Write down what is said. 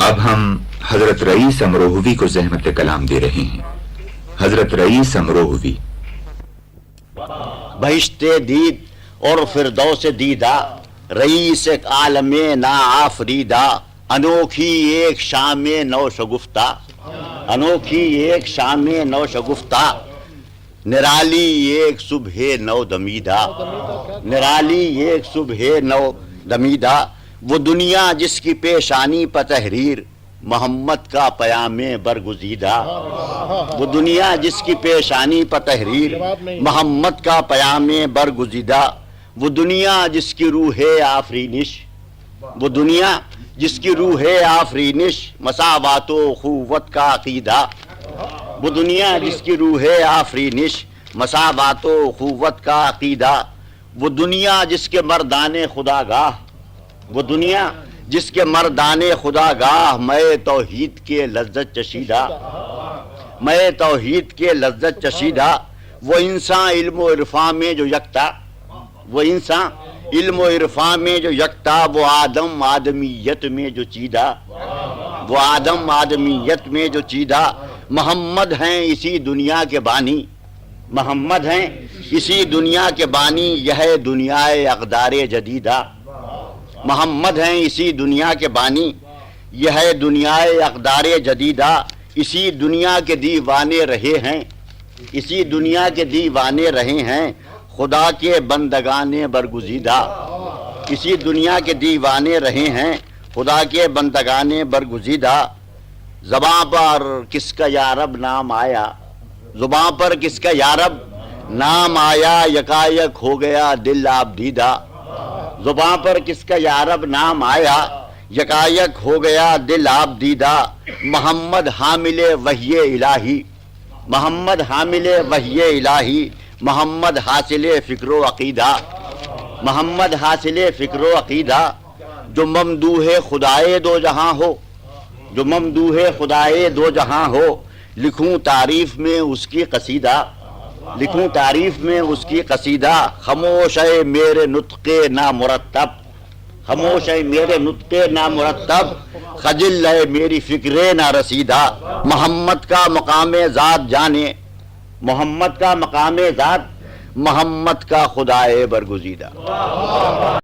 اب ہم حضرت رئیس امروہوی کو زحمت کلام دے رہے ہیں۔ حضرت رئیس امروہوی۔ بہشت دید اور فردوس دیدہ، رئیس ایک عالم نا آفریدہ، انوکھی ایک شام نو شگفتہ، انوکھی ایک شام نو شگفتہ، نرالی ایک صبح نو دمیدہ، نرالی ایک صبح نو دمیدہ، وہ دنیا جس کی پیشانی پر تحریر محمد کا پیام برگزیدہ، وہ دنیا جس کی پیشانی پر تحریر محمد کا پیام برگزیدہ، وہ دنیا جس کی روح آفرینش، وہ دنیا جس کی روح آفرینش مساوات و اخوت کا عقیدہ، وہ دنیا جس کی روح آفرینش مساوات و اخوت کا عقیدہ، وہ دنیا جس کے مردان خدا گاہ، وہ دنیا جس کے مردان خدا گاہ میں توحید کے لذت چشیدہ، میں توحید کے لذت چشیدہ، وہ انسان علم و عرفان میں جو یکتا، وہ انسان علم و عرفان میں جو یکتا، وہ آدم آدمیت میں جو چیدہ، وہ آدم آدمیت میں جو چیدہ، محمد ہیں اسی دنیا کے بانی، محمد ہیں اسی دنیا کے بانی، یہ دنیا اقدار جدیدہ، محمد ہیں اسی دنیا کے بانی، یہ دنیا اقدار جدیدہ، اسی دنیا کے دیوانے رہے ہیں، اسی دنیا کے دیوانے رہے ہیں خدا کے بندگان برگزیدہ، اسی دنیا کے دیوانے رہے ہیں خدا کے بندگان برگزیدہ، زباں پر کس کا یا رب نام آیا، زباں پر کس کا یا رب نام آیا، یکایک ہو گیا دل آبدیدہ، زباں پر کس کا یا رب نام آیا، یکایک ہو گیا دل آبدیدہ، محمد حامل وحی الہی، محمد حامل وحی الہی، محمد حاصل فکر و عقیدہ، محمد حاصل فکر و عقیدہ، جو ممدوح خدائے دو جہاں ہو، جو ممدوح خدائے دو جہاں ہو، لکھوں تعریف میں اس کی قصیدہ، لکھوں تعریف میں اس کی قصیدہ، خاموش ہے میرے نطق نامرتب، خاموش ہے میرے نطق نامرتب، خجل ہے میری فکر نہ رسیدہ، محمد کا مقام ذات جانے، محمد کا مقام ذات، محمد کا خدائے برگزیدہ۔